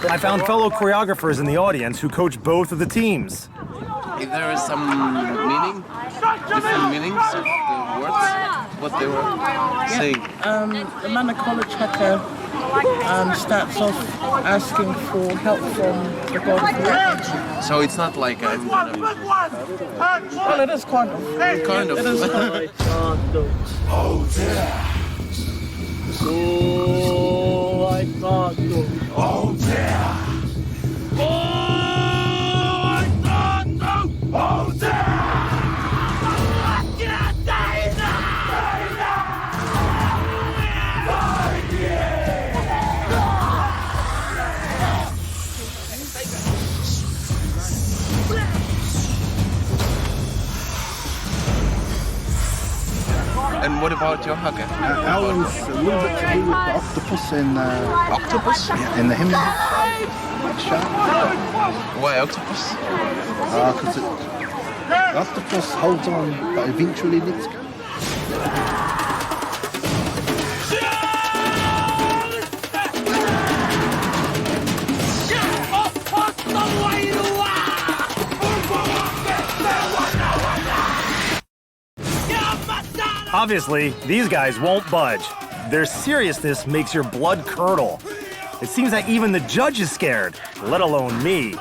I found fellow choreographers in the audience who coach both of the teams. If there is some meaning, different meanings of the words, what they were saying. The Mana College Haka starts off asking for help from the god of war. So it's not like I'm gonna... Well, it is kind of. Kind of. It is kind of. Oh, dear. Oh, I can't do. Oh, dear. Oh, I can't do. Oh, dear. And what about your Haka? Ours a little bit to do with the octopus in Octopus? yeah, in the hymn. Shark. Why octopus? Because the octopus holds on, but eventually lets go. Obviously, these guys won't budge. Their seriousness makes your blood curdle. It seems that even the judge is scared, let alone me.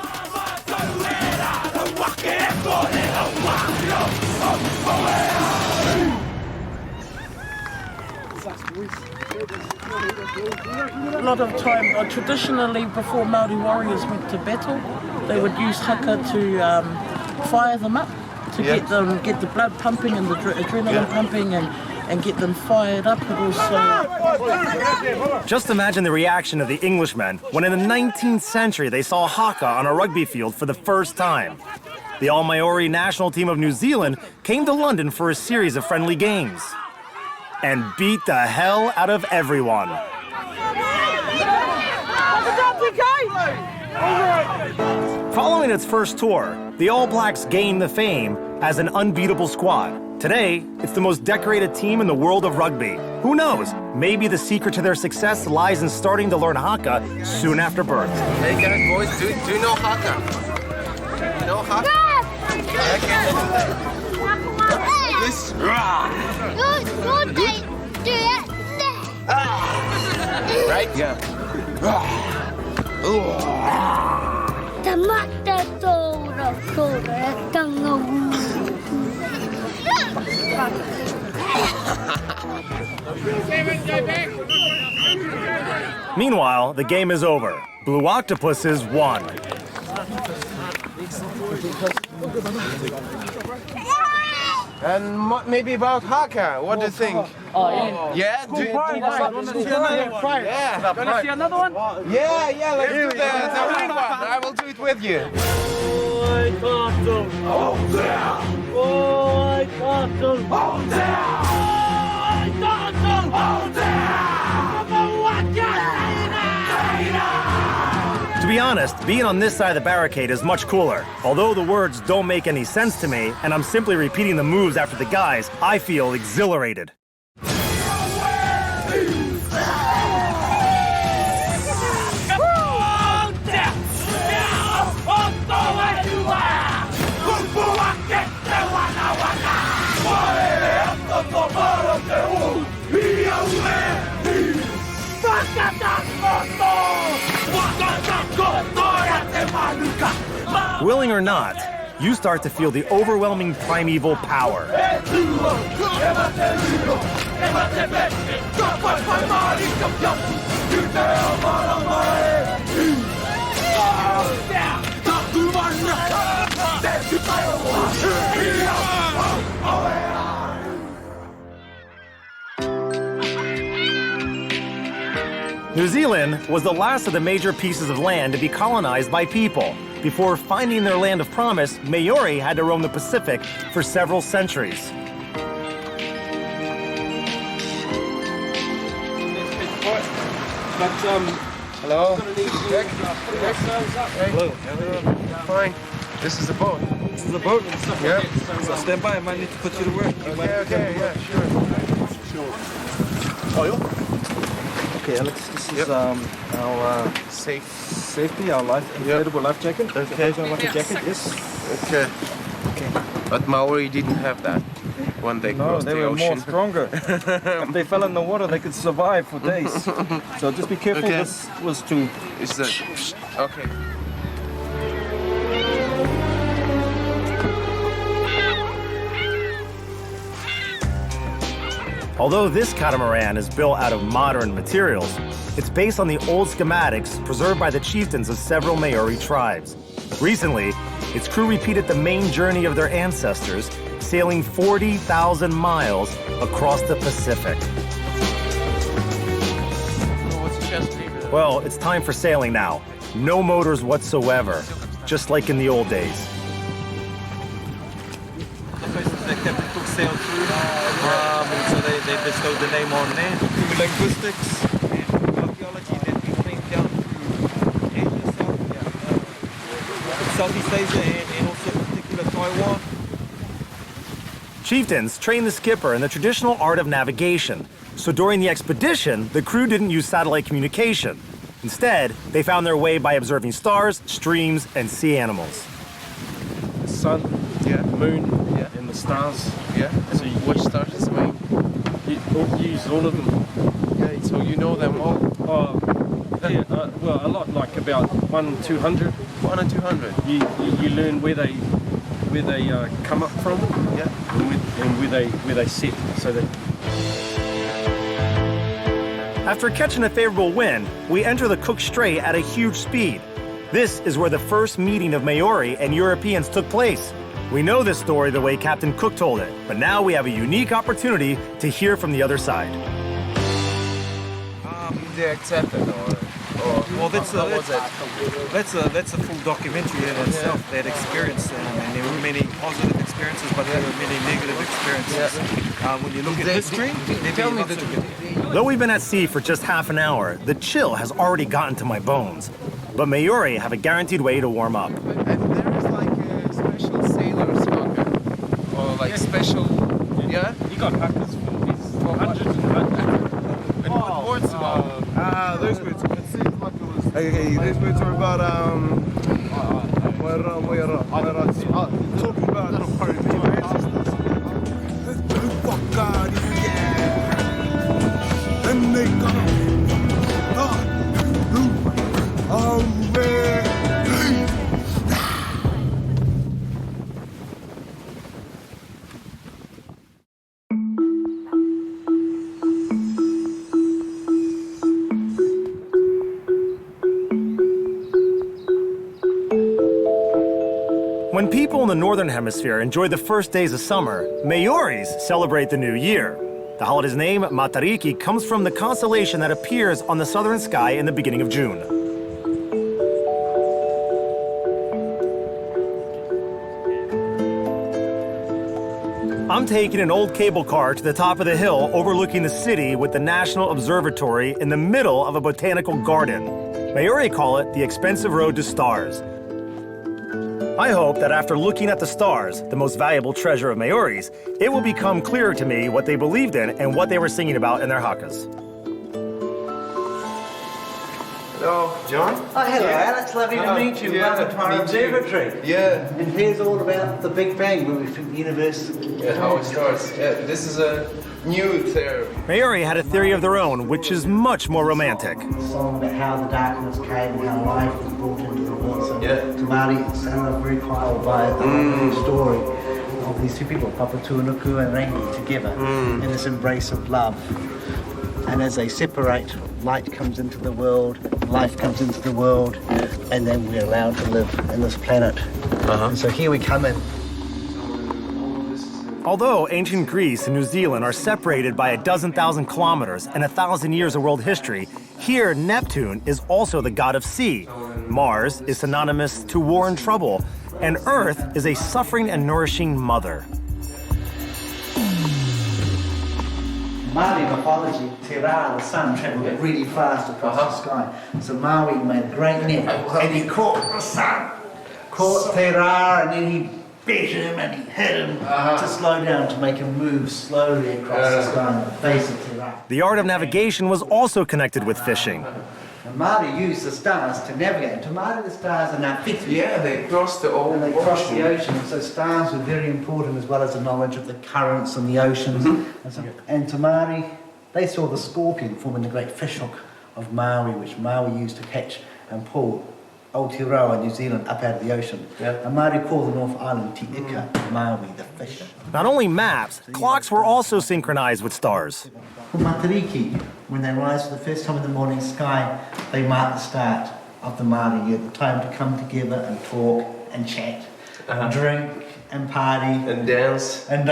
A lot of time, traditionally, before Maori warriors went to battle, they would use Haka to fire them up, to get the blood pumping and the adrenaline pumping and get them fired up, and also... Just imagine the reaction of the Englishmen when in the 19th century they saw Haka on a rugby field for the first time. The all-Maori national team of New Zealand came to London for a series of friendly games and beat the hell out of everyone. Following its first tour, the All Blacks gained the fame as an unbeatable squad. Today, it's the most decorated team in the world of rugby. Who knows? Maybe the secret to their success lies in starting to learn Haka soon after birth. Hey guys, boys, do you know Haka? You know Haka? This. Right? Yeah. Meanwhile, the game is over. Blue Octopuses won. And maybe about Haka, what do you think? Oh, yeah? Do you want to see another one? Yeah. Gonna see another one? Yeah, let's do the winning one. I will do it with you. Oh, I can't do. Oh, yeah. Oh, I can't do. Oh, yeah. Oh, I can't do. Oh, yeah. To be honest, being on this side of the barricade is much cooler. Although the words don't make any sense to me, and I'm simply repeating the moves after the guys, I feel exhilarated. Willing or not, you start to feel the overwhelming primeval power. New Zealand was the last of the major pieces of land to be colonized by people. Before finding their land of promise, Maori had to roam the Pacific for several centuries. Hello? Jack? Hello. Fine. This is the boat. This is the boat? Yeah. So stand by, I might need to put you to work. Okay, yeah, sure. Okay, Alex, this is our safety, our inflatable life jacket. Okay. Like a jacket, yes. Okay. But Maori didn't have that when they crossed they the were ocean. more stronger. If they fell in the water, they could survive for days. So just be careful. Okay. This was to... Is that... Okay. Although this catamaran is built out of modern materials, it's based on the old schematics preserved by the chieftains of several Maori tribes. Recently, its crew repeated the main journey of their ancestors, sailing 40,000 miles across the Pacific. Well, it's time for sailing now. No motors whatsoever, just like in the old days. The Captain Cook sailed through, and so they bestowed the name on there. Through linguistics and archaeology, they've been linked down through Asia, Southeast Asia, and also particular Taiwan. Chieftains trained the skipper in the traditional art of navigation. So during the expedition, the crew didn't use satellite communication. Instead, they found their way by observing stars, streams, and sea animals. The sun, moon, and the stars. Yeah. And So which stars is main? You use all of them. Okay, so you know them all? Well, a lot, like about 1-200. 1 and 200. You learn where they come up from, Yeah. and where they set. So that After catching a favorable wind, we enter the Cook Strait at a huge speed. This is where the first meeting of Maori and Europeans took place. We know this story the way Captain Cook told it, but now we have a unique opportunity to hear from the other side. They accepted or well, that's how was it? a full documentary in itself. That experience, and there were many positive experiences, but there were many negative experiences. When you look at history, Tell me the Though we've been at sea for just half an hour, the chill has already gotten to my bones. But Maori have a guaranteed way to warm up. And there is like a special sailor's haka, or like special, yeah? You got hackers for hundreds and hundreds. And what words about? Those words. It seems like it was. Okay, those words are about talking about your ancestors. Fuck God, yeah. And they got When people in the Northern Hemisphere enjoy the first days of summer, Maoris celebrate the new year. The holiday's name, Matariki, comes from the constellation that appears on the southern sky in the beginning of June. I'm taking an old cable car to the top of the hill overlooking the city with the National Observatory in the middle of a botanical garden. Maori call it the expensive road to stars. I hope that after looking at the stars, the most valuable treasure of Maoris, it will become clearer to me what they believed in and what they were singing about in their hakas. Hello, John? Oh, hello, Alex. Lovely to meet you. Welcome to our observatory. Yeah. And here's all about the Big Bang, where we think the universe... Yeah, how it starts. Yeah, this is a new theory. Maori had a theory of their own, which is much more romantic. A song about how the darkness came and how life was brought into the world. So to Māori, it sounded very compelled by the story of these two people, Papatuanuku and Rangi, together in this embrace of love. And as they separate, light comes into the world, life comes into the world, and then we're allowed to live in this planet. And so here we come in. Although ancient Greece and New Zealand are separated by a dozen thousand kilometers and 1,000 years of world history, Here, Neptune is also the god of sea. Mars is synonymous to war and trouble, and Earth is a suffering and nourishing mother. Maori mythology, Te Ra, the sun, travelled really fast across the sky. So Maui made a great net, and he caught the sun, caught Te Ra, and then he beat him and he hit him to slow down, to make him move slowly across the sky in the face of Te Ra. The art of navigation was also connected with fishing. And Maori used the stars to navigate. To Maori, the stars are now fixed. Yeah, they crossed the ocean. And they crossed the ocean, so stars were very important, as well as the knowledge of the currents and the oceans. And to Maori, they saw the scorpion forming the great fishhook of Maui, which Maui used to catch and pull Aotearoa, New Zealand, up out of the ocean. And Maori called the North Island Te Ika, Maui, the fish. Not only maps, clocks were also synchronized with stars. For Matariki, when they rise for the first time in the morning sky, they mark the start of the Māori year, the time to come together and talk and chat, drink and party. And dance. And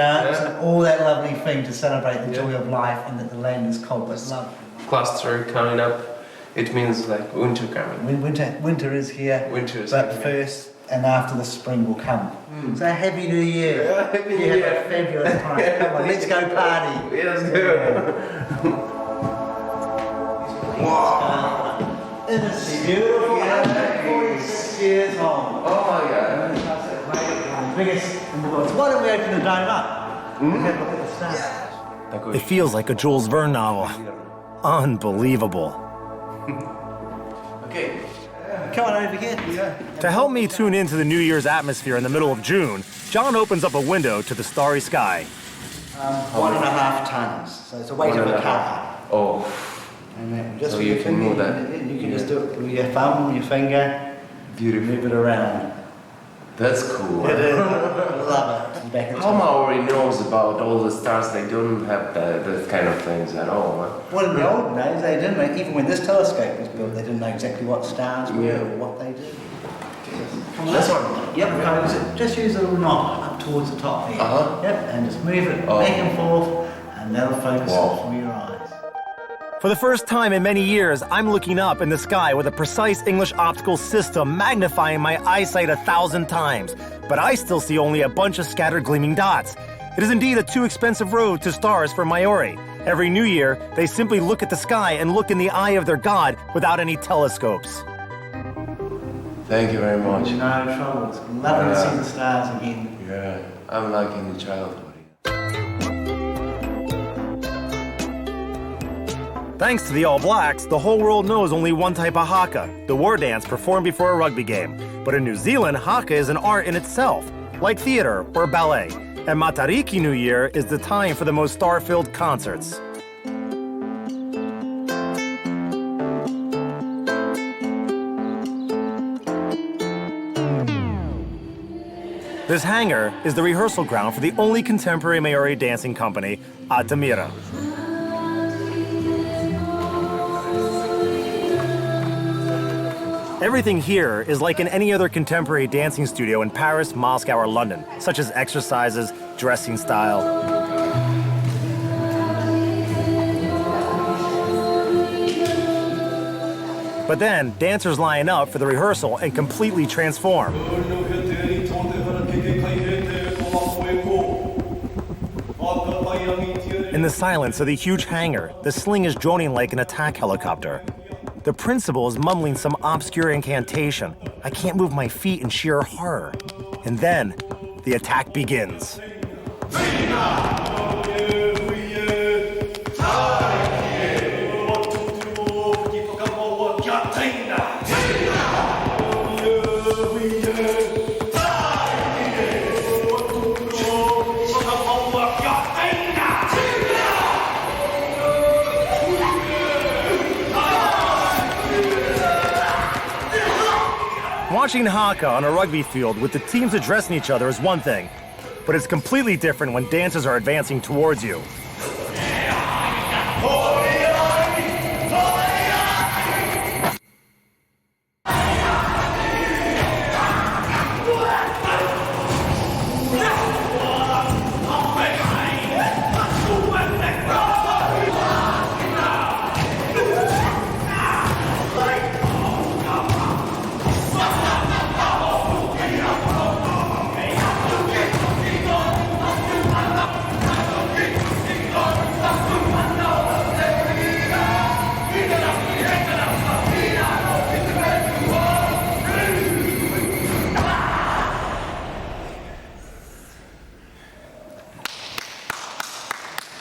all that lovely thing to celebrate the joy of life and that the land is cold but love. Cluster coming up, it means like winter coming. Winter is here, Winter is but coming. first and after the spring will come. So Happy New Year. Yeah, Happy New You Year. have a fabulous time. Come on, let's go party. Yes, good. Wow. It's beautiful. 46 years old. Oh my God. Biggest in the world. So why don't we open the dome up? And have a look at the stars. It feels like a Jules Verne novel. Unbelievable. Okay. Come on over here. To help me tune into the New Year's atmosphere in the middle of June, John opens up a window to the starry sky. 1.5 tons. So it's the weight of a car. Oh. And then just So with you your can finger, move that. You can just do it with your thumb, your finger. Beautiful. Move it around. That's cool. It is. Love it. Back How Maori knows about all the stars? They don't have that kind of things at all. Huh? Well, in the olden days, they didn't know, even when this telescope was built, they didn't know exactly what stars were or what they did. This one? Yep, just use the little knob up towards the top here. Yep, and just move it Oh. back and forth, and that'll focus it from your eyes. For the first time in many years, I'm looking up in the sky with a precise English optical system magnifying my eyesight 1,000 times. But I still see only a bunch of scattered gleaming dots. It is indeed a too expensive road to stars for Maori. Every New Year, they simply look at the sky and look in the eye of their god without any telescopes. Thank you very much. No trouble. It's lovely to see the stars again. Yeah, I'm like in the childhood. Thanks to the All Blacks, the whole world knows only one type of haka, the war dance performed before a rugby game. But in New Zealand, haka is an art in itself, like theater or ballet. And Matariki New Year is the time for the most star-filled concerts. This hangar is the rehearsal ground for the only contemporary Maori dancing company, Atamira. Everything here is like in any other contemporary dancing studio in Paris, Moscow, or London, such as exercises, dressing style. But then, dancers line up for the rehearsal and completely transform. In the silence of the huge hangar, the sling is droning like an attack helicopter. The principal is mumbling some obscure incantation. I can't move my feet in sheer horror. And then, the attack begins. Watching Haka on a rugby field with the teams addressing each other is one thing, but it's completely different when dancers are advancing towards you.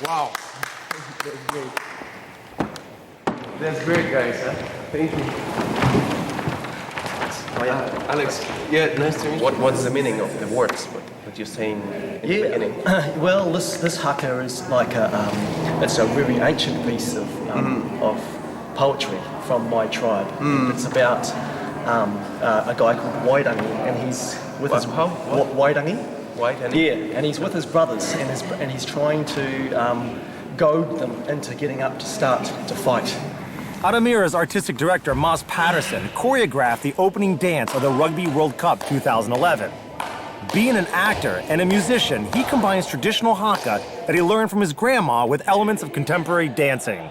Wow. That's great, guys. Huh? Thank you. Alex, yeah, nice to meet you. What's the meaning of the words? What you're saying in the beginning? Well, this haka is like it's a very ancient piece of poetry from my tribe. It's about a guy called Wairangi, and he's with his Wairangi. Yeah, and he's with his brothers, and he's trying to goad them into getting up to start to fight. Adamira's artistic director, Moss Patterson, choreographed the opening dance of the Rugby World Cup 2011. Being an actor and a musician, he combines traditional haka that he learned from his grandma with elements of contemporary dancing.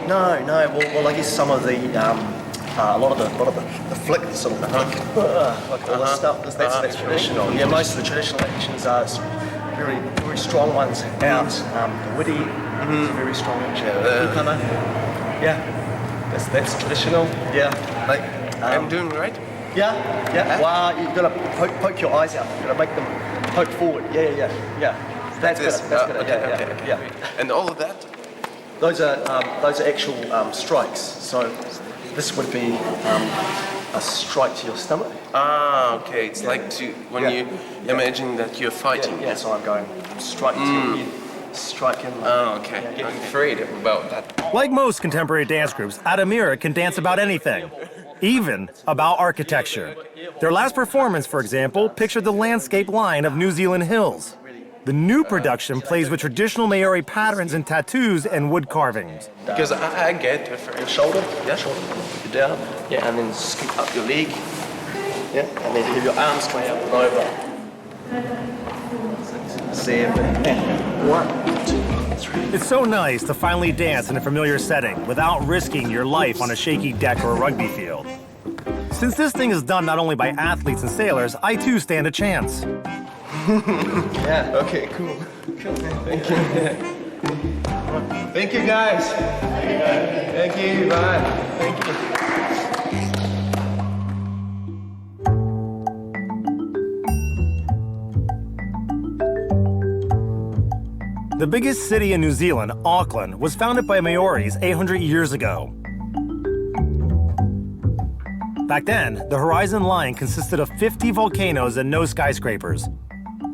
No. Well, I guess some of the a lot of the flick, sort of like all this stuff. That's traditional. Yeah, most of the traditional actions are very very strong ones out. The witty is a very strong action. Yeah, that's traditional. Yeah, Like, I'm doing right? yeah. Well, you gotta poke your eyes out. You gotta make them poke forward. Yeah. That's better. Okay. Yeah. And all of that? Those are actual strikes. So this would be a strike to your stomach. Ah, okay. It's like when you imagine that you're fighting. Yeah. So I'm going strike to your head, strike in. Oh, okay. I'm afraid about that. Like most contemporary dance groups, Adamira can dance about anything, even about architecture. Their last performance, for example, pictured the landscape line of New Zealand hills. The new production plays with traditional Maori patterns and tattoos and wood carvings. Because I get Your shoulder, shoulder, you down, and then scoop up your leg, and then have your arms going up and over. 7, 1, 2, 3. It's so nice to finally dance in a familiar setting without risking your life on a shaky deck or a rugby field. Since this thing is done not only by athletes and sailors, I too stand a chance. Yeah. Okay, cool. Thank you. Thank you, guys. Thank you. Bye. Thank you. The biggest city in New Zealand, Auckland, was founded by Maoris 800 years ago. Back then, the horizon line consisted of 50 volcanoes and no skyscrapers.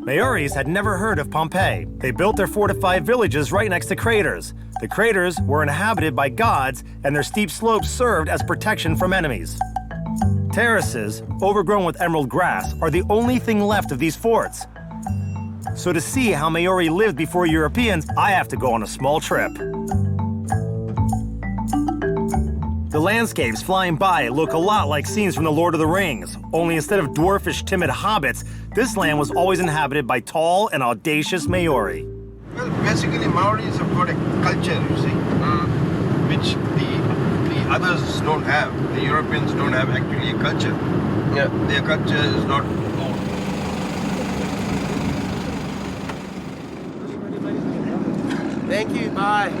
Maoris had never heard of Pompeii. They built their fortified villages right next to craters. The craters were inhabited by gods, and their steep slopes served as protection from enemies. Terraces, overgrown with emerald grass, are the only thing left of these forts. So to see how Maori lived before Europeans, I have to go on a small trip. The landscapes flying by look a lot like scenes from The Lord of the Rings, only instead of dwarfish, timid hobbits, this land was always inhabited by tall and audacious Maori. Well, basically Maoris have got a culture, you see, which the others don't have. The Europeans don't have actually a culture. Yeah. Their culture is not known. Thank you. Bye.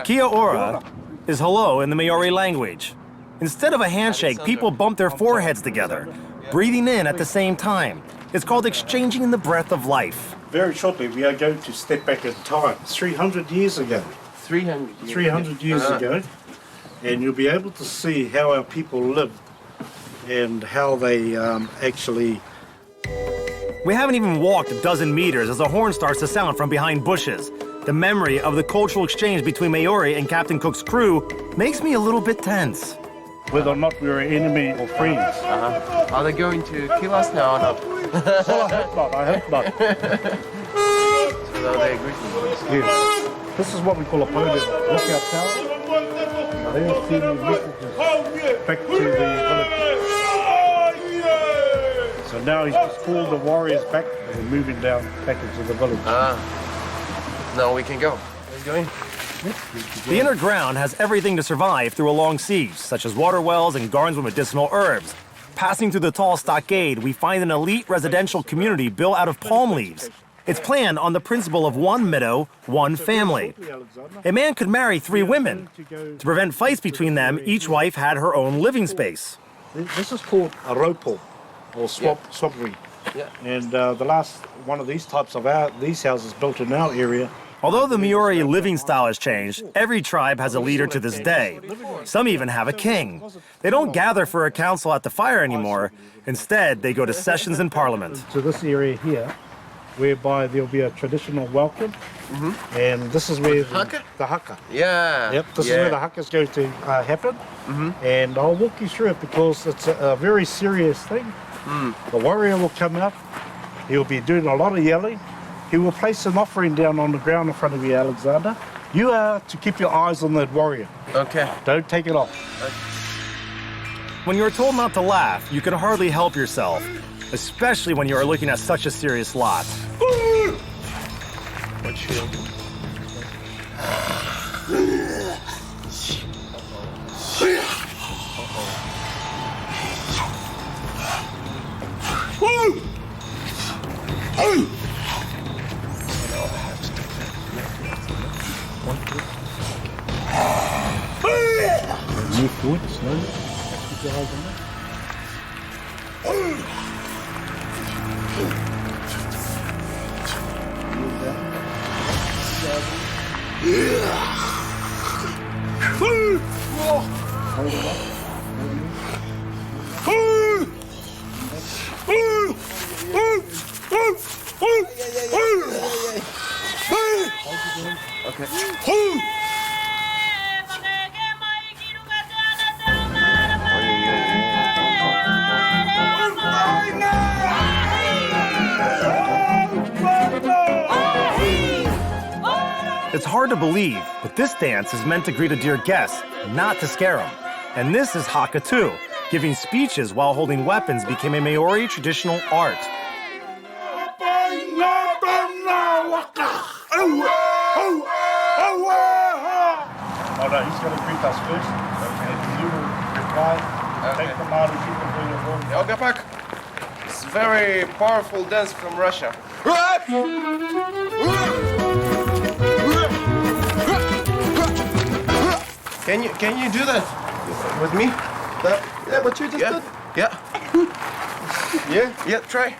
Kia ora is hello in the Maori language. Instead of a handshake, people bump their foreheads together, breathing in at the same time. It's called exchanging the breath of life. Very shortly, we are going to step back in time, 300 years ago. 300 years. 300 years ago. And you'll be able to see how our people lived and how they actually... We haven't even walked a dozen meters as a horn starts to sound from behind bushes. The memory of the cultural exchange between Maori and Captain Cook's crew makes me a little bit tense. Whether or not we're enemy or friends. Are they going to kill us now or not? Well, I hope not. So are they agreeing? Yes. This is what we call a podium. Lookout tower. They're sending messages back to the village. So now he's just called the warriors back and moving down back into the village. Now we can go. Let's go in. The inner ground has everything to survive through a long siege, such as water wells and gardens with medicinal herbs. Passing through the tall stockade, we find an elite residential community built out of palm leaves. It's planned on the principle of one meadow, one family. A man could marry 3 women. To prevent fights between them, each wife had her own living space. This is called a ropo, or swamp swampery. Yeah. And the last one of these types of these houses built in our area. Although the Maori living style has changed, every tribe has a leader to this day. Some even have a king. They don't gather for a council at the fire anymore. Instead, they go to sessions in Parliament. To this area here, whereby there'll be a traditional welcome. And this is where the haka. Yeah. Yep, this is where the haka is going to happen. And I'll walk you through it because it's a very serious thing. The warrior will come out. He'll be doing a lot of yelling. He will place an offering down on the ground in front of you, Alexander. You are to keep your eyes on that warrior. Okay. Don't take it off. When you're told not to laugh, you can hardly help yourself, especially when you are looking at such a serious lot. What shield? Move forward slowly. Keep your eyes on that. Hold it up. It's hard to believe, but this dance is meant to greet a dear guest, not to scare them. And this is Haka too. Giving speeches while holding weapons became a Maori traditional art. Oh no, he's going to greet us first. And you will reply. Take the Maori people for your voice. I'll get back. It's a very powerful dance from Russia. Can you do that with me? Yeah, what you just did. Yeah. Yeah, try.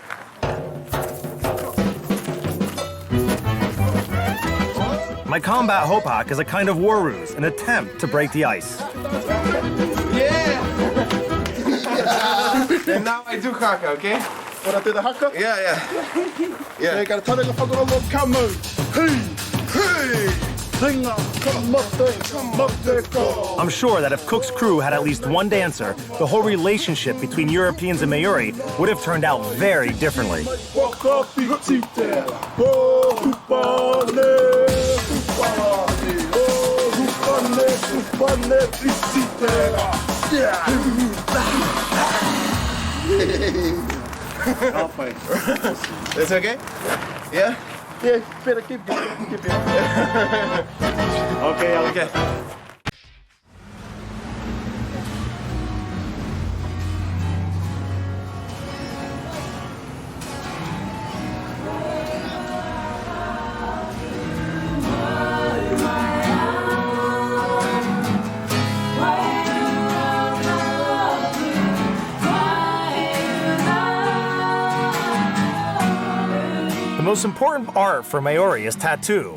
My combat hopak is a kind of war ruse, an attempt to break the ice. Yeah. And now I do haka, okay? Wanna do the haka? Yeah. Yeah, you gotta tell them how to come on. Hey! I'm sure that if Cook's crew had at least one dancer, the whole relationship between Europeans and Maori would have turned out very differently. That's okay? Yeah? Yeah, better keep going. Okay. The most important art for Maori is tattoo.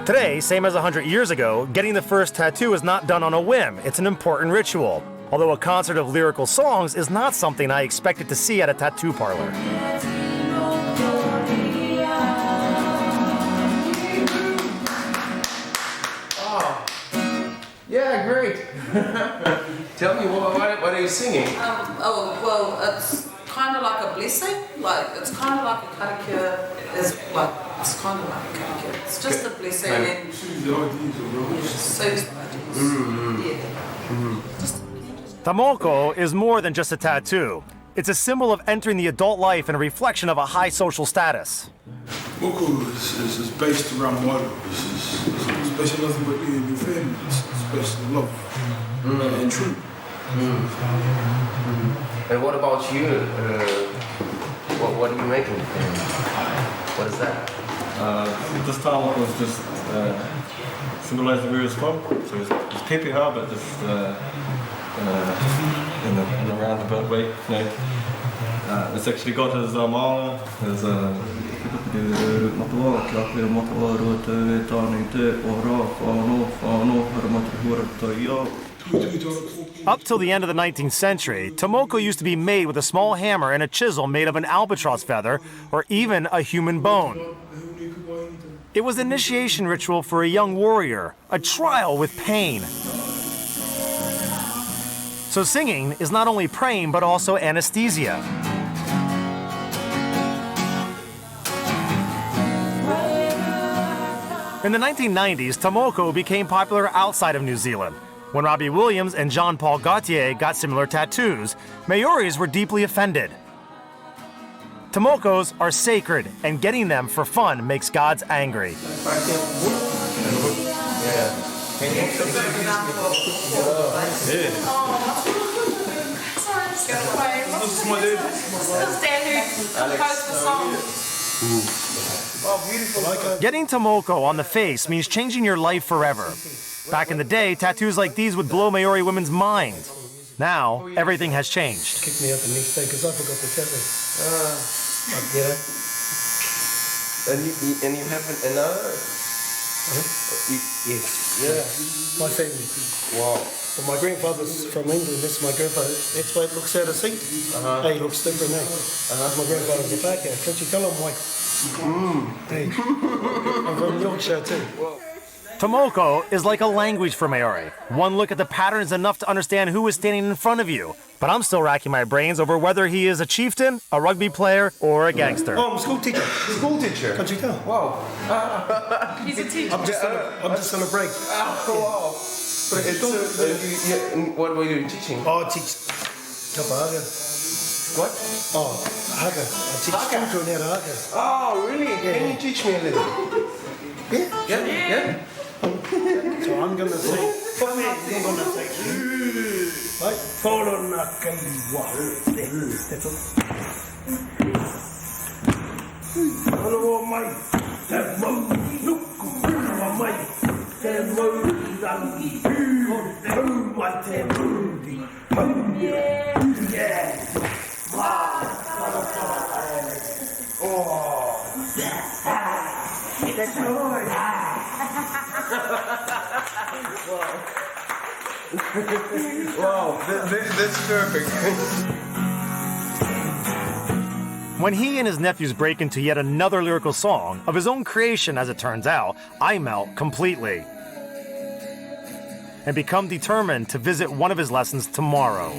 Today, same as 100 years ago, getting the first tattoo is not done on a whim. It's an important ritual. Although a concert of lyrical songs is not something I expected to see at a tattoo parlor. Yeah, great. Tell me, what are you singing? It's kind of like a blessing. It's kind of like a karakia. It's kind of like a karakia. It's just a blessing and The moko is more than just a tattoo. It's a symbol of entering the adult life and a reflection of a high social status. Moko is based around water. It's based on nothing but you and your family. It's based on love and truth. And what about you? What are you making? What is that? This time was just symbolizing where it's from. So it's pepeha, but just in a roundabout way. It's actually got his Maori, his Up till the end of the 19th century, tomoko used to be made with a small hammer and a chisel made of an albatross feather or even a human bone. It was an initiation ritual for a young warrior, a trial with pain. So singing is not only praying but also anesthesia. In the 1990s, tomoko became popular outside of New Zealand. When Robbie Williams and Jean-Paul Gaultier got similar tattoos, Maoris were deeply offended. Tomokos are sacred, and getting them for fun makes gods angry. Getting tomoko on the face means changing your life forever. Back in the day, tattoos like these would blow Maori women's mind. Now, everything has changed. Kicked me out the next day because I forgot to tell And you have another? Yes. Yeah. My family. Wow. Well, my grandfather's from England. That's my grandfather. That's why it looks out of sync. Hey, he looks different, eh? My grandfather's a Haka. Can't you tell him, Mike? Hey. I'm from Yorkshire too. Tomoko is like a language for Maori. One look at the pattern is enough to understand who is standing in front of you. But I'm still racking my brains over whether he is a chieftain, a rugby player, or a gangster. Oh, I'm a school teacher. School teacher? Can't you tell? Wow. He's a teacher. I'm just on a break. Wow. But what were you teaching? Oh, I teach Haka. What? Oh, Haka. I teach children how to Haka. Oh, really? Yeah. Can you teach me a little? Yeah. So I'm going to say, I'm going to say, right? Follow Nakaiwa. That's all. Hello, mate. That road, look, mate. That road, Langi. Oh, my road. Yeah. Oh. That's right. Wow, that's perfect. When he and his nephews break into yet another lyrical song, of his own creation as it turns out, I melt completely. And become determined to visit one of his lessons tomorrow.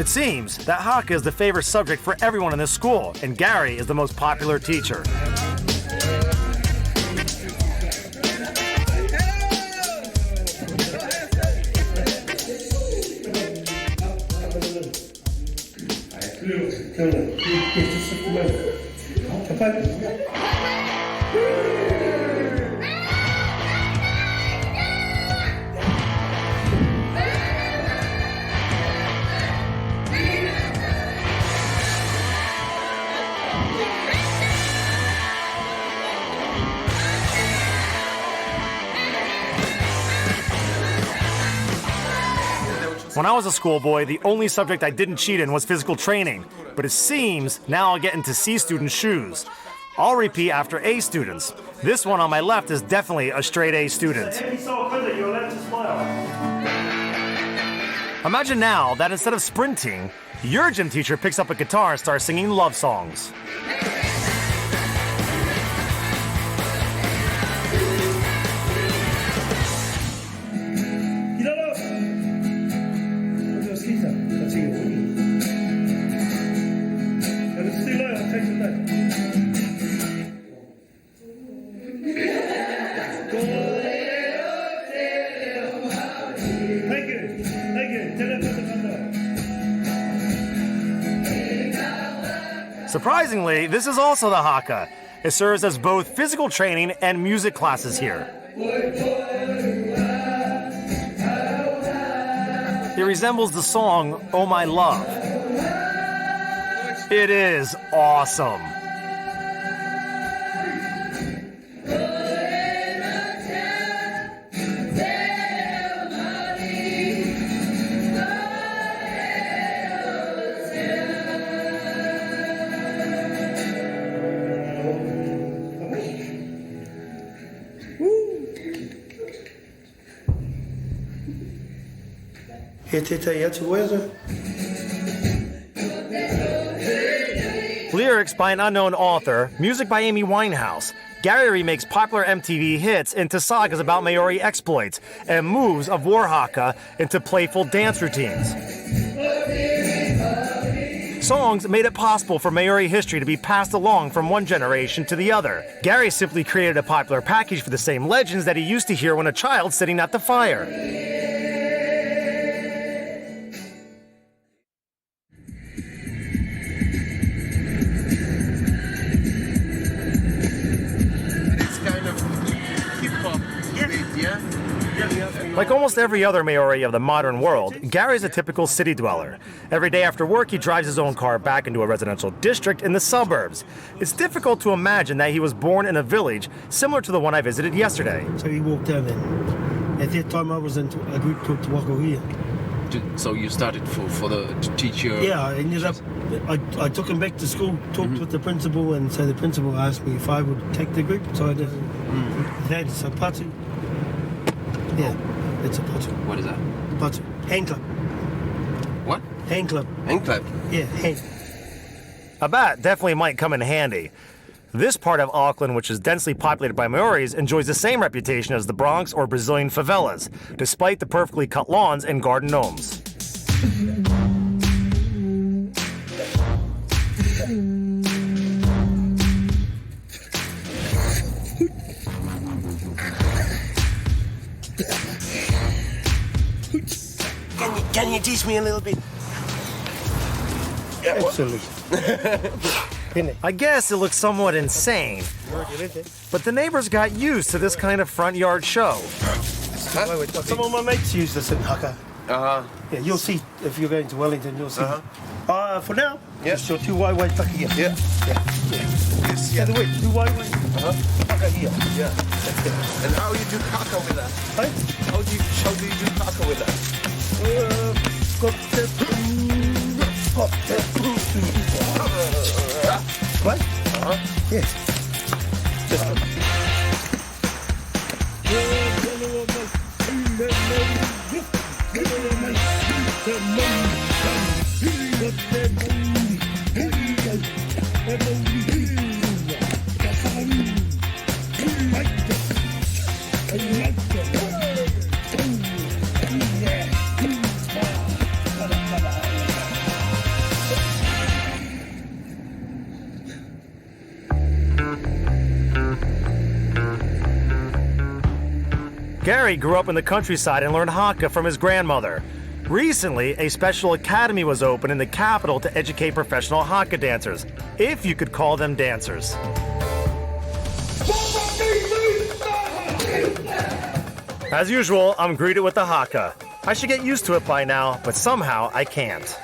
It seems that Haka is the favorite subject for everyone in this school, and Gary is the most popular teacher. When I was a schoolboy, the only subject I didn't cheat in was physical training. But it seems now I'll get into C students' shoes. I'll repeat after A students. This one on my left is definitely a straight A student. Imagine now that instead of sprinting, your gym teacher picks up a guitar and starts singing love songs. Surprisingly, this is also the Haka. It serves as both physical training and music classes here. It resembles the song, Oh My Love. It is awesome. Lyrics by an unknown author, music by Amy Winehouse. Gary remakes popular MTV hits into sagas about Maori exploits and moves of war haka into playful dance routines. Songs made it possible for Maori history to be passed along from one generation to the other. Gary simply created a popular package for the same legends that he used to hear when a child sitting at the fire. Like almost every other Maori of the modern world, Gary's a typical city dweller. Every day after work, he drives his own car back into a residential district in the suburbs. It's difficult to imagine that he was born in a village similar to the one I visited yesterday. So he walked down there. At that time, I was in a group called Te Wakahuia. So you started to teach your... Yeah, I ended up... I took him back to school, talked with the principal, and so the principal asked me if I would take the group. So I did. That's a patu. Yeah, it's a patu. What is that? Patu. Hand club. What? Hand club. Hand club? Yeah, hand. A bat definitely might come in handy. This part of Auckland, which is densely populated by Maoris, enjoys the same reputation as the Bronx or Brazilian favelas, despite the perfectly cut lawns and garden gnomes. Can you teach me a little bit? Absolutely. I guess it looks somewhat insane, but the neighbors got used to this kind of front yard show. Some of my mates use this in Haka. Yeah, you'll see if you're going to Wellington. You'll see. For now, just your 2 waiwai taka here. Yeah. Yes, yeah. The way 2 waiwai taka here. Yeah. And how you do Haka with that? Hey? How do you do Haka with that? What? Yes. Gary grew up in the countryside and learned Haka from his grandmother. Recently, a special academy was opened in the capital to educate professional Haka dancers, if you could call them dancers. As usual, I'm greeted with the Haka. I should get used to it by now, but somehow I can't.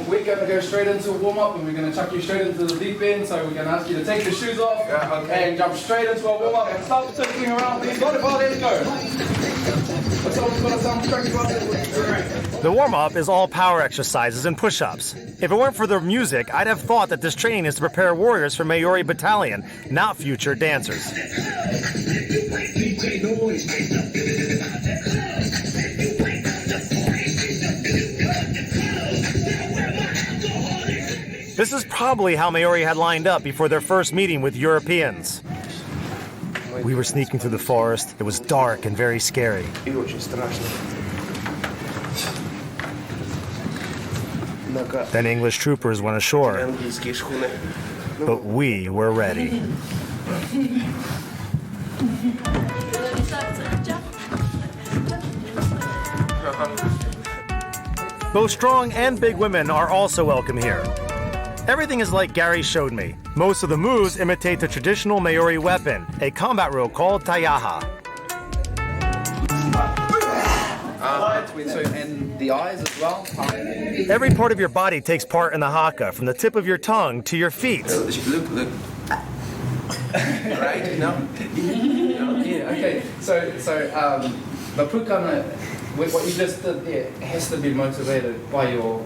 We're going to go straight into a warm-up and we're going to chuck you straight into the deep end, so we're going to ask you to take your shoes off and jump straight into a warm-up and start circling around these. Let's go. The warm-up is all power exercises and push-ups. If it weren't for the music, I'd have thought that this training is to prepare warriors for Maori battalion, not future dancers. This is probably how Maori had lined up before their first meeting with Europeans. We were sneaking through the forest. It was dark and very scary. Then English troopers went ashore. But we were ready. Both strong and big women are also welcome here. Everything is like Gary showed me. Most of the moves imitate the traditional Maori weapon, a combat rule called taiaha. And the eyes as well. Every part of your body takes part in the haka, from the tip of your tongue to your feet. Look. Right? No? Yeah, okay. So the pukana, what you just did there, has to be motivated by your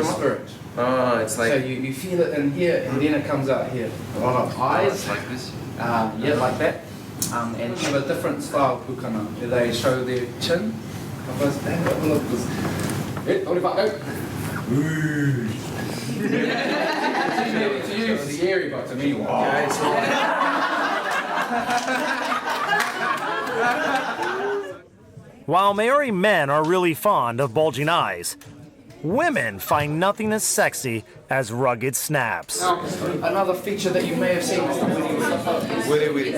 spirit. Oh, it's like... So you feel it in here, and then it comes out here. A lot of eyes. Like this? Yeah, like that. And have a different style pukana. They show their chin. To you, it's scary, but to me, While Maori men are really fond of bulging eyes, women find nothing as sexy as rugged snaps. Now, another feature that you may have seen is the wiri.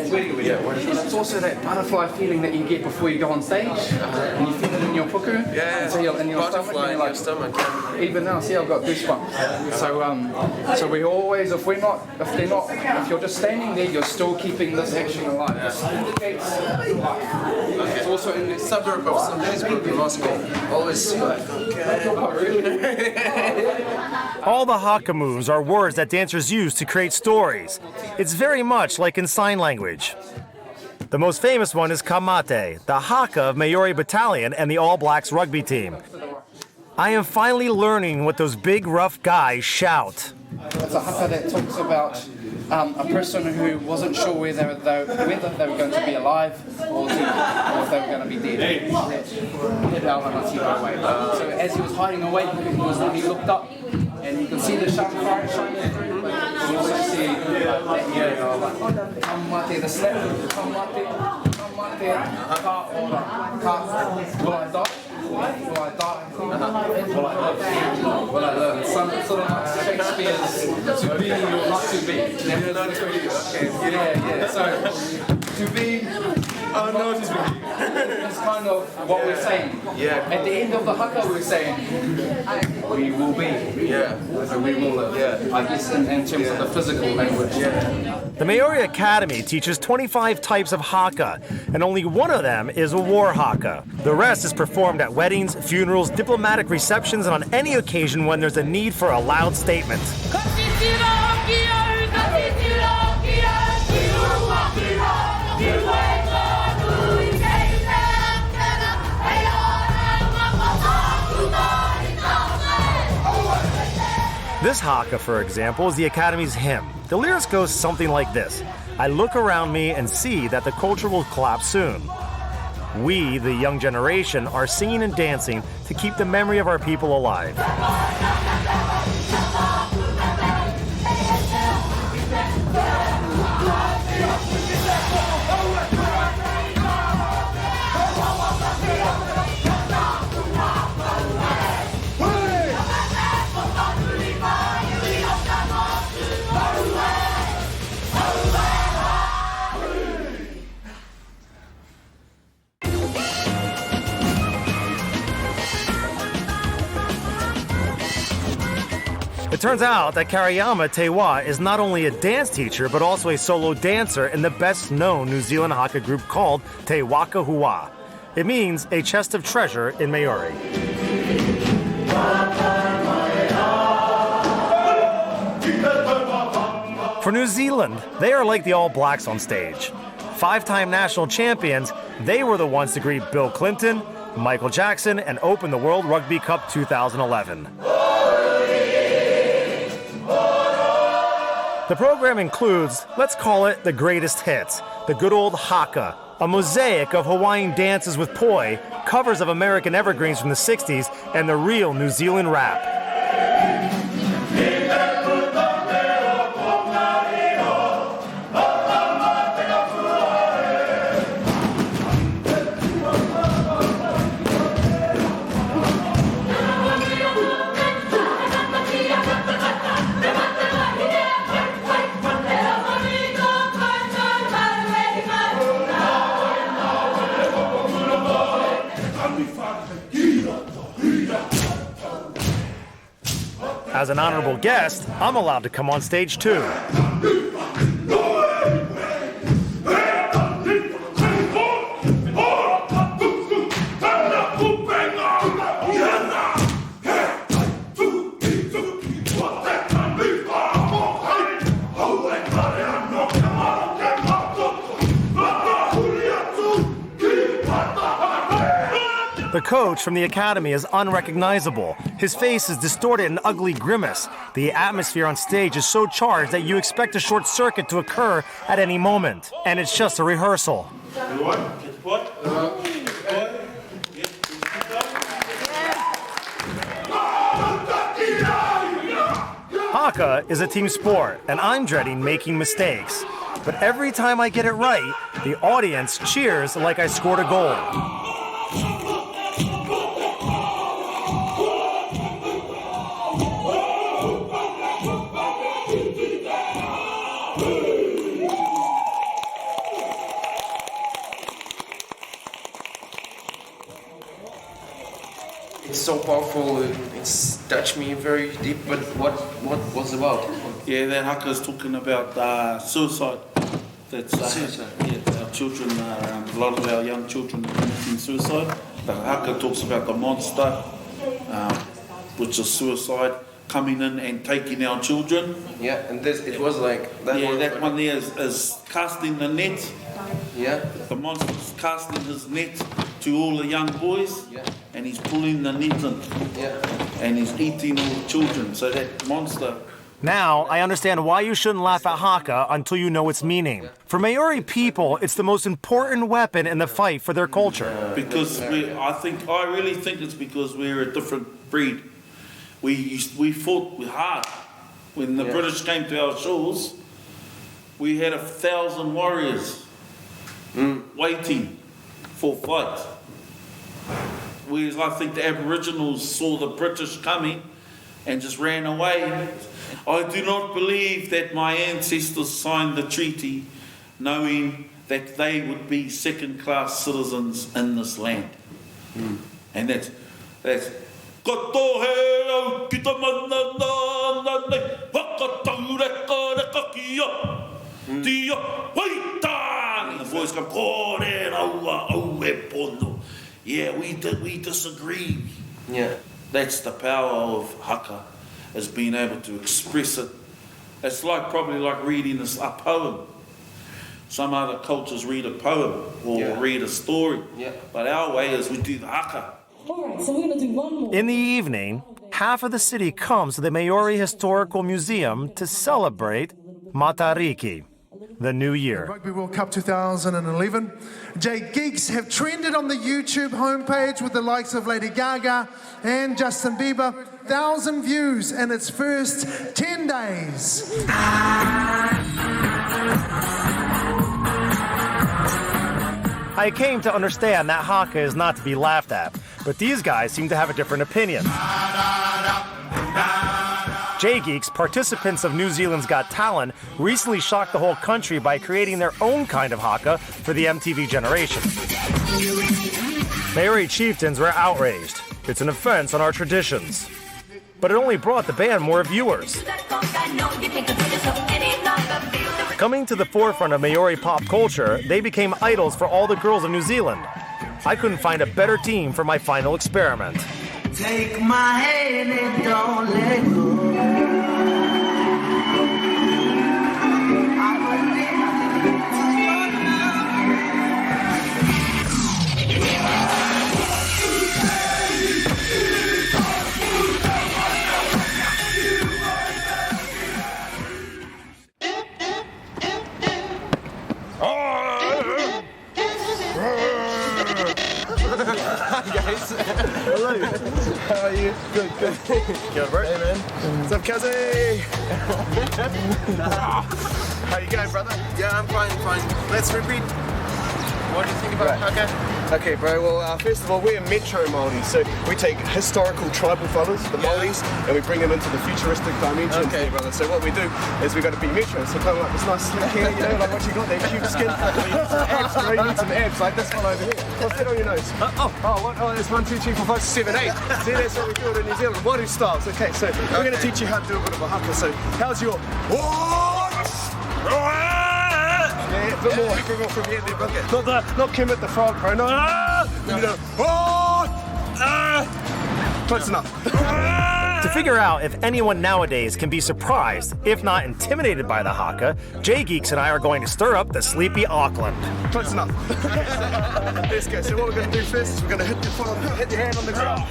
It's also that butterfly feeling that you get before you go on stage, and you feel it in your puku, and so in your stomach, even now, see, I've got goosebumps. So we always, if you're just standing there, you're still keeping this action alive. This indicates life. It's also in the suburb of St. Petersburg in Moscow. Always. All the haka moves are words that dancers use to create stories. It's very much like in sign language. The most famous one is kamate, the haka of Maori Battalion and the All Blacks rugby team. I am finally learning what those big rough guys shout. It's a haka that talks about a person who wasn't sure whether they were going to be alive or if they were going to be dead. So as he was hiding away, he looked up and you can see the sun shining through. But you also see that area of kamate, the slap, kamate, ka ora, ka, will I die? Will I die? Will I live? Some sort of like Shakespeare's to be or not to be. Yeah. So to be, oh no, to be. It's kind of what we're saying. Yeah. At the end of the haka, we're saying we will be. Yeah. So we will live. Yeah. I guess in terms of the physical language. Yeah. The Maori Academy teaches 25 types of haka, and only one of them is a war haka. The rest is performed at weddings, funerals, diplomatic receptions, and on any occasion when there's a need for a loud statement. This haka, for example, is the Academy's hymn. The lyrics go something like this: I look around me and see that the culture will collapse soon. We, the young generation, are singing and dancing to keep the memory of our people alive. It turns out that Kariyama Tewa is not only a dance teacher, but also a solo dancer in the best-known New Zealand haka group called Te Waka Hua. It means a chest of treasure in Maori. For New Zealand, they are like the All Blacks on stage. 5-time national champions, they were the ones to greet Bill Clinton, Michael Jackson, and open the World Rugby Cup 2011. The program includes, let's call it the greatest hits, the good old haka, a mosaic of Hawaiian dances with poi, covers of American evergreens from the 60s, and the real New Zealand rap. As an honorable guest, I'm allowed to come on stage too. The coach from the academy is unrecognizable. His face is distorted in an ugly grimace. The atmosphere on stage is so charged that you expect a short circuit to occur at any moment. And it's just a rehearsal. Haka is a team sport, and I'm dreading making mistakes. But every time I get it right, the audience cheers like I scored a goal. It's so powerful, it's touched me very deep, but what was about? Yeah, that Haka is talking about suicide. That's yeah, our children, a lot of our young children are committing suicide. The Haka talks about the monster, which is suicide, coming in and taking our children. Yeah, and this, it was like... That one there is casting the net. Yeah. The monster's casting his net to all the young boys. Yeah. And he's pulling the net in. Yeah. And he's eating all the children. So that monster... Now, I understand why you shouldn't laugh at Haka until you know its meaning. For Maori people, it's the most important weapon in the fight for their culture. Because I really think it's because we're a different breed. We fought hard. When the British came to our shores, we had 1,000 warriors waiting for fight. Whereas I think the Aboriginals saw the British coming and just ran away. I do not believe that my ancestors signed the treaty knowing that they would be second-class citizens in this land. And that's and the voice come, yeah, we disagree. Yeah. That's the power of Haka, is being able to express it. It's probably like reading a poem. Some other cultures read a poem or read a story. Yeah. But our way is we do the Haka. Alright, so we're going to do one more. In the evening, half of the city comes to the Maori Historical Museum to celebrate Matariki, the new year. Rugby World Cup 2011. Jay Geeks have trended on the YouTube homepage with the likes of Lady Gaga and Justin Bieber. 1,000 views in its first 10 days. I came to understand that Haka is not to be laughed at, but these guys seem to have a different opinion. J-Geeks, participants of New Zealand's Got Talent, recently shocked the whole country by creating their own kind of Haka for the MTV generation. Maori chieftains were outraged. It's an offense on our traditions. But it only brought the band more viewers. Coming to the forefront of Maori pop culture, they became idols for all the girls in New Zealand. I couldn't find a better team for my final experiment. Take my hand and don't let go. Hi guys. Hello. How are you? Good, good. Good, Bert. Hey man. What's up, Kazzy? How you going, brother? Yeah, I'm fine, fine. Let's repeat. What do you think about Haka? Okay, bro, well, first of all, we're Metro Maori, so we take historical tribal fellas, the Maoris, and we bring them into the futuristic dimensions there, brother. So what we do is we got to be Metro, so kind of like this nice slick hair, you know, like what you got there, cute skin. You need some abs, bro, you need some abs, like this one over here. What's that on your nose? Oh, there's 1, 2, 3, 4, 5, 6, 7, 8. See, that's how we do it in New Zealand, Maori styles. Okay, so we're going to teach you how to do a bit of a haka. So how's your... Yeah, a bit more from here, brother. Not Kim at the front, bro. No, you know. Close enough. To figure out if anyone nowadays can be surprised, if not intimidated by the haka, Jay Geeks and I are going to stir up the sleepy Auckland. Close enough. Let's go. So what we're going to do first is we're going to hit your hand on the ground.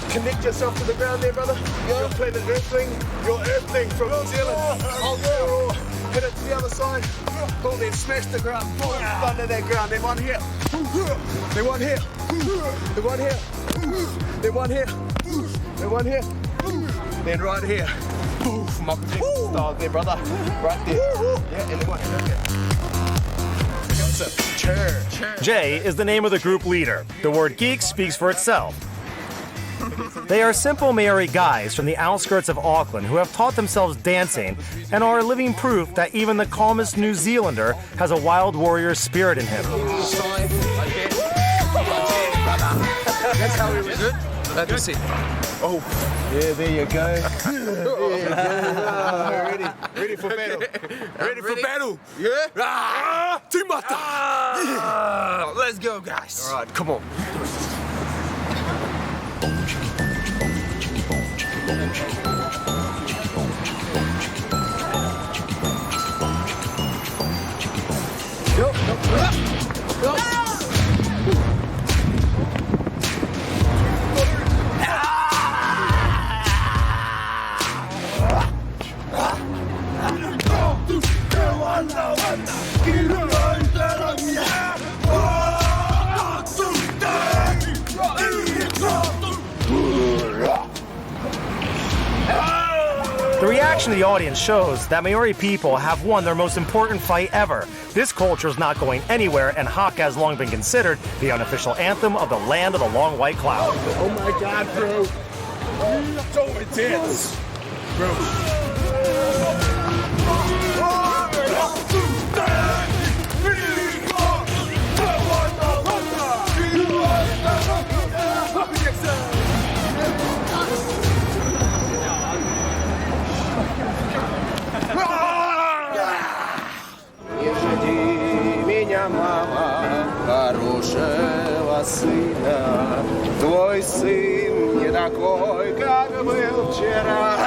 Connect yourself to the ground there, brother. You're playing the earthling. You're earthling from New Zealand. Hit it to the other side. Pull there, smash the ground. Pull it under that ground. Then one here. Then one here. Then one here. Then one here. Then one here. Then right here. Moko style there, brother. Right there. Yeah, and then one here. Jay is the name of the group leader. The word geek speaks for itself. They are simple Maori guys from the outskirts of Auckland who have taught themselves dancing and are living proof that even the calmest New Zealander has a wild warrior spirit in him. That's how we do it. Let me see. Oh, yeah, there you go. Ready for battle. Ready for battle. Yeah? Timata. Let's go, guys. All right, come on. The reaction of the audience shows that Maori people have won their most important fight ever. This culture is not going anywhere, and Haka has long been considered the unofficial anthem of the land of the long white cloud. Oh my God, bro. So intense. Bro. Мама, хорошего сына, твой сын не такой, как был вчера.